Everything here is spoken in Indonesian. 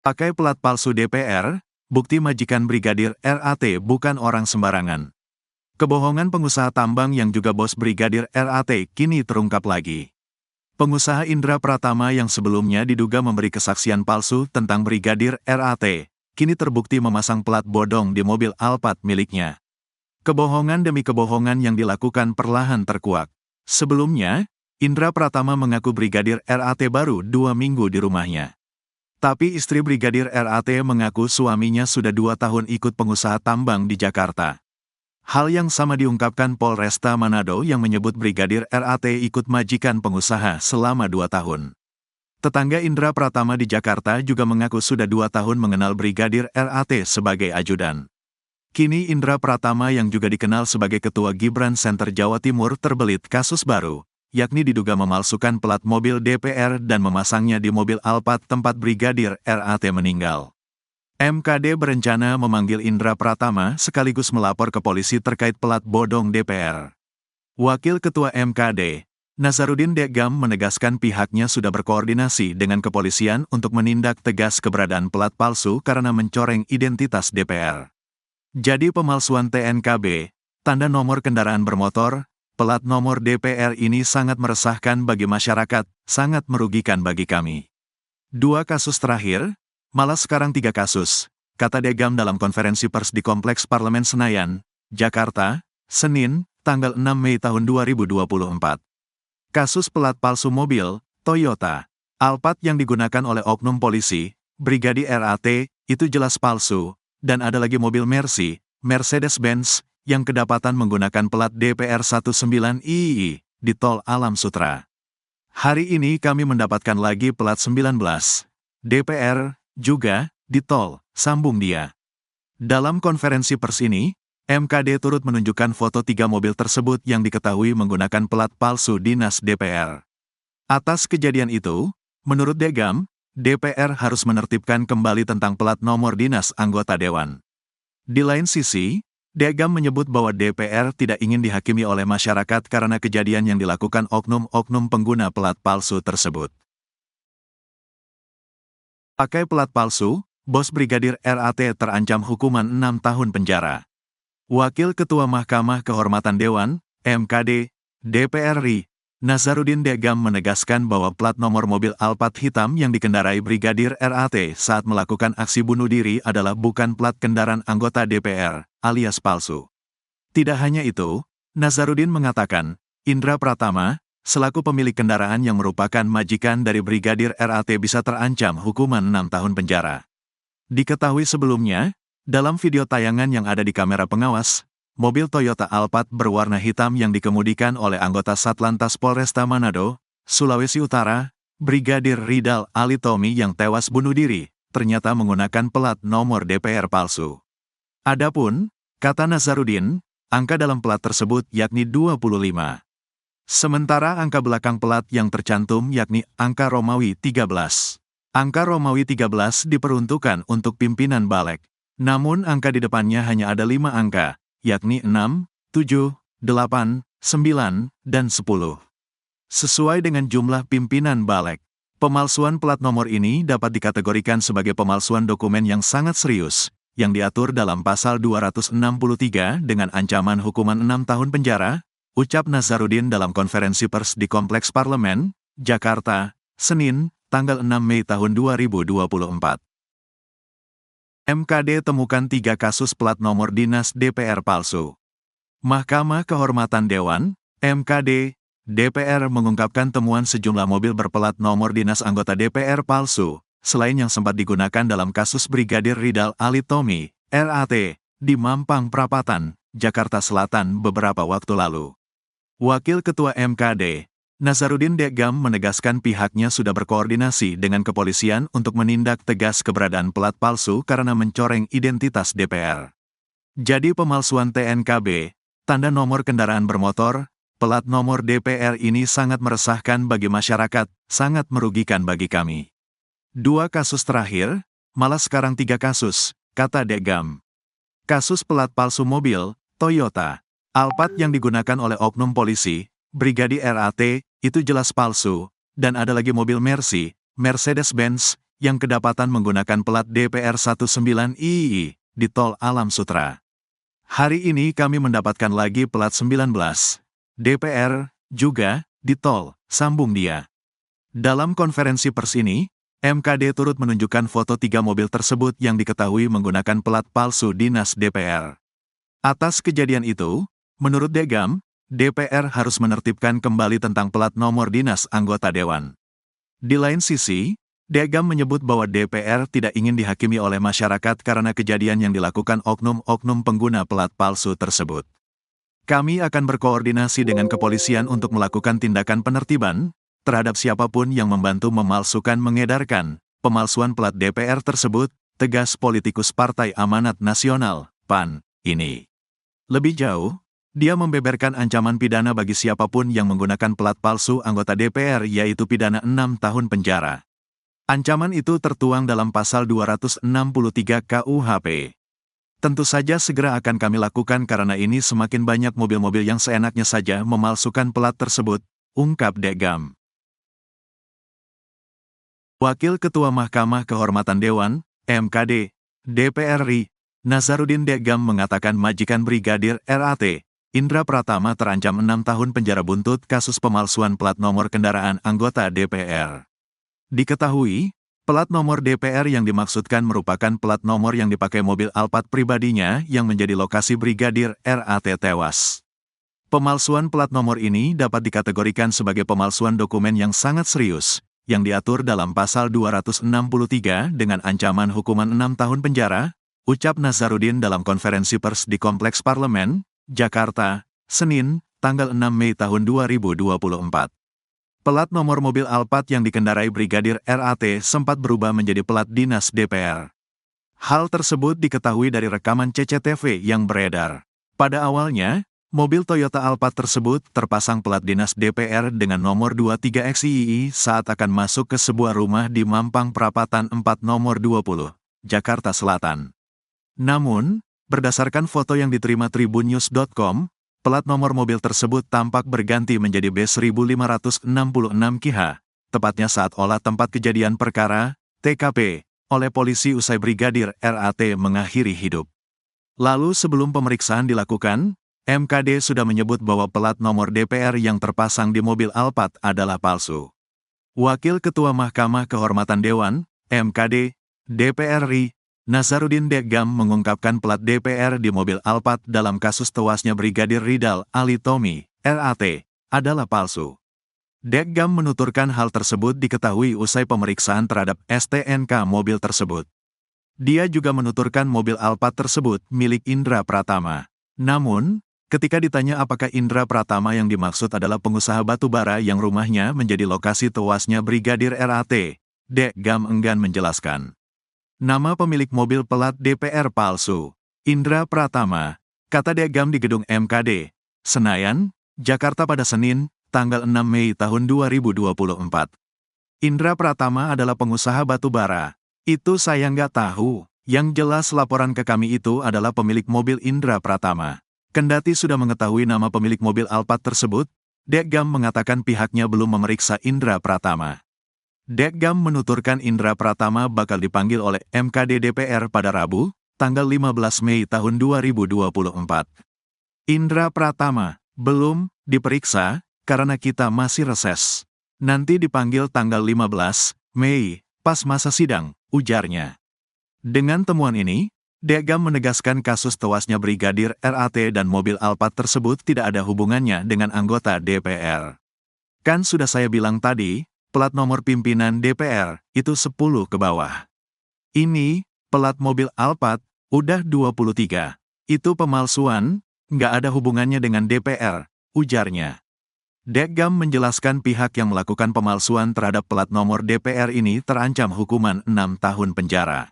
Pakai plat palsu DPR, bukti majikan Brigadir RAT bukan orang sembarangan. Kebohongan pengusaha tambang yang juga bos Brigadir RAT kini terungkap lagi. Pengusaha Indra Pratama yang sebelumnya diduga memberi kesaksian palsu tentang Brigadir RAT, kini terbukti memasang plat bodong di mobil Alphard miliknya. Kebohongan demi kebohongan yang dilakukan perlahan terkuak. Sebelumnya, Indra Pratama mengaku Brigadir RAT baru 2 minggu di rumahnya. Tapi istri Brigadir RAT mengaku suaminya sudah 2 tahun ikut pengusaha tambang di Jakarta. Hal yang sama diungkapkan Polresta Manado yang menyebut Brigadir RAT ikut majikan pengusaha selama 2 tahun. Tetangga Indra Pratama di Jakarta juga mengaku sudah 2 tahun mengenal Brigadir RAT sebagai ajudan. Kini Indra Pratama yang juga dikenal sebagai Ketua Gibran Center Jawa Timur terbelit kasus baru, yakni diduga memalsukan plat mobil DPR dan memasangnya di mobil Alphard tempat Brigadir RAT meninggal. MKD berencana memanggil Indra Pratama sekaligus melapor ke polisi terkait plat bodong DPR. Wakil Ketua MKD, Nazarudin Degam menegaskan pihaknya sudah berkoordinasi dengan kepolisian untuk menindak tegas keberadaan plat palsu karena mencoreng identitas DPR. Jadi pemalsuan TNKB, tanda nomor kendaraan bermotor, plat nomor DPR ini sangat meresahkan bagi masyarakat, sangat merugikan bagi kami. 2 kasus terakhir, malah sekarang 3 kasus, kata Degam dalam konferensi pers di Kompleks Parlemen Senayan, Jakarta, Senin, tanggal 6 Mei tahun 2024. Kasus plat palsu mobil, Toyota, Alphard yang digunakan oleh oknum polisi, Brigadir RAT, itu jelas palsu, dan ada lagi mobil Mercedes-Benz, yang kedapatan menggunakan plat DPR 19II di Tol Alam Sutra. Hari ini kami mendapatkan lagi plat 19 DPR juga di tol, sambung dia. Dalam konferensi pers ini, MKD turut menunjukkan foto 3 mobil tersebut yang diketahui menggunakan plat palsu dinas DPR. Atas kejadian itu, menurut Degam, DPR harus menertibkan kembali tentang plat nomor dinas anggota dewan. Di lain sisi, Degam menyebut bahwa DPR tidak ingin dihakimi oleh masyarakat karena kejadian yang dilakukan oknum-oknum pengguna plat palsu tersebut. Pakai plat palsu, bos Brigadir RAT terancam hukuman 6 tahun penjara. Wakil Ketua Mahkamah Kehormatan Dewan, MKD, DPR RI, Nazarudin Degam menegaskan bahwa plat nomor mobil Alphard hitam yang dikendarai Brigadir RAT saat melakukan aksi bunuh diri adalah bukan plat kendaraan anggota DPR, alias palsu. Tidak hanya itu, Nazarudin mengatakan, Indra Pratama, selaku pemilik kendaraan yang merupakan majikan dari Brigadir RAT bisa terancam hukuman 6 tahun penjara. Diketahui sebelumnya, dalam video tayangan yang ada di kamera pengawas, mobil Toyota Alphard berwarna hitam yang dikemudikan oleh anggota Satlantas Polresta Manado, Sulawesi Utara, Brigadir Ridal Ali Tommy yang tewas bunuh diri, ternyata menggunakan plat nomor DPR palsu. Adapun, kata Nazarudin, angka dalam plat tersebut yakni 25. Sementara angka belakang plat yang tercantum yakni angka Romawi 13. Angka Romawi 13 diperuntukkan untuk pimpinan balik, namun angka di depannya hanya ada 5 angka, yakni 6, 7, 8, 9, dan 10. Sesuai dengan jumlah pimpinan balik, pemalsuan plat nomor ini dapat dikategorikan sebagai pemalsuan dokumen yang sangat serius, yang diatur dalam pasal 263 dengan ancaman hukuman 6 tahun penjara, ucap Nazarudin dalam konferensi pers di Kompleks Parlemen, Jakarta, Senin, tanggal 6 Mei tahun 2024. MKD temukan 3 kasus plat nomor dinas DPR palsu. Mahkamah Kehormatan Dewan, MKD, DPR mengungkapkan temuan sejumlah mobil berplat nomor dinas anggota DPR palsu, selain yang sempat digunakan dalam kasus Brigadir Ridal Ali Tommy, RAT, di Mampang Perapatan, Jakarta Selatan beberapa waktu lalu. Wakil Ketua MKD, Nazarudin Degam menegaskan pihaknya sudah berkoordinasi dengan kepolisian untuk menindak tegas keberadaan plat palsu karena mencoreng identitas DPR. Jadi pemalsuan TNKB, tanda nomor kendaraan bermotor, plat nomor DPR ini sangat meresahkan bagi masyarakat, sangat merugikan bagi kami. 2 kasus terakhir, malah sekarang 3 kasus, kata Degam. Kasus plat palsu mobil, Toyota, Alphard yang digunakan oleh oknum polisi, Brigadir RAT, itu jelas palsu, dan ada lagi mobil Mercedes-Benz, yang kedapatan menggunakan plat DPR 19II di Tol Alam Sutra. Hari ini kami mendapatkan lagi plat 19 DPR juga di tol, sambung dia. Dalam konferensi pers ini, MKD turut menunjukkan foto 3 mobil tersebut yang diketahui menggunakan plat palsu dinas DPR. Atas kejadian itu, menurut Degam, DPR harus menertibkan kembali tentang plat nomor dinas anggota dewan. Di lain sisi, Degam menyebut bahwa DPR tidak ingin dihakimi oleh masyarakat karena kejadian yang dilakukan oknum-oknum pengguna plat palsu tersebut. Kami akan berkoordinasi dengan kepolisian untuk melakukan tindakan penertiban terhadap siapapun yang membantu memalsukan mengedarkan pemalsuan plat DPR tersebut, tegas politikus Partai Amanat Nasional, PAN, ini. Lebih jauh, dia membeberkan ancaman pidana bagi siapapun yang menggunakan plat palsu anggota DPR yaitu pidana 6 tahun penjara. Ancaman itu tertuang dalam pasal 263 KUHP. Tentu saja segera akan kami lakukan karena ini semakin banyak mobil-mobil yang seenaknya saja memalsukan plat tersebut, ungkap Degam. Wakil Ketua Mahkamah Kehormatan Dewan, MKD, DPR RI, Nazarudin Degam mengatakan majikan Brigadir RAT, Indra Pratama terancam 6 tahun penjara buntut kasus pemalsuan plat nomor kendaraan anggota DPR. Diketahui, plat nomor DPR yang dimaksudkan merupakan plat nomor yang dipakai mobil Alphard pribadinya yang menjadi lokasi Brigadir RAT tewas. Pemalsuan plat nomor ini dapat dikategorikan sebagai pemalsuan dokumen yang sangat serius, yang diatur dalam pasal 263 dengan ancaman hukuman 6 tahun penjara, ucap Nazarudin dalam konferensi pers di Kompleks Parlemen, Jakarta, Senin, tanggal 6 Mei tahun 2024. Plat nomor mobil Alphard yang dikendarai Brigadir RAT sempat berubah menjadi plat dinas DPR. Hal tersebut diketahui dari rekaman CCTV yang beredar. Pada awalnya, mobil Toyota Alphard tersebut terpasang plat dinas DPR dengan nomor 23XII saat akan masuk ke sebuah rumah di Mampang Perapatan 4 nomor 20, Jakarta Selatan. Namun, berdasarkan foto yang diterima tribunnews.com, plat nomor mobil tersebut tampak berganti menjadi B1566 KH, tepatnya saat olah tempat kejadian perkara, TKP, oleh polisi usai Brigadir RAT mengakhiri hidup. Lalu sebelum pemeriksaan dilakukan, MKD sudah menyebut bahwa plat nomor DPR yang terpasang di mobil Alphard adalah palsu. Wakil Ketua Mahkamah Kehormatan Dewan, MKD, DPR RI, Nazarudin Degam mengungkapkan plat DPR di mobil Alphard dalam kasus tewasnya Brigadir Ridal Ali Tommy, RAT, adalah palsu. Degam menuturkan hal tersebut diketahui usai pemeriksaan terhadap STNK mobil tersebut. Dia juga menuturkan mobil Alphard tersebut milik Indra Pratama. Namun, ketika ditanya apakah Indra Pratama yang dimaksud adalah pengusaha batubara yang rumahnya menjadi lokasi tewasnya Brigadir RAT, Degam enggan menjelaskan. Nama pemilik mobil plat DPR palsu, Indra Pratama, kata Degam di gedung MKD, Senayan, Jakarta pada Senin, tanggal 6 Mei tahun 2024. Indra Pratama adalah pengusaha batubara. Itu saya nggak tahu. Yang jelas laporan ke kami itu adalah pemilik mobil Indra Pratama. Kendati sudah mengetahui nama pemilik mobil Alphard tersebut, Degam mengatakan pihaknya belum memeriksa Indra Pratama. Degam menuturkan Indra Pratama bakal dipanggil oleh MKD DPR pada Rabu, tanggal 15 Mei tahun 2024. Indra Pratama belum diperiksa karena kita masih reses. Nanti dipanggil tanggal 15 Mei, pas masa sidang, ujarnya. Dengan temuan ini, Degam menegaskan kasus tewasnya Brigadir RAT dan mobil Alphard tersebut tidak ada hubungannya dengan anggota DPR. Kan sudah saya bilang tadi, plat nomor pimpinan DPR, itu 10 ke bawah. Ini, plat mobil Alphard, udah 23. Itu pemalsuan, nggak ada hubungannya dengan DPR, ujarnya. Degam menjelaskan pihak yang melakukan pemalsuan terhadap plat nomor DPR ini terancam hukuman 6 tahun penjara.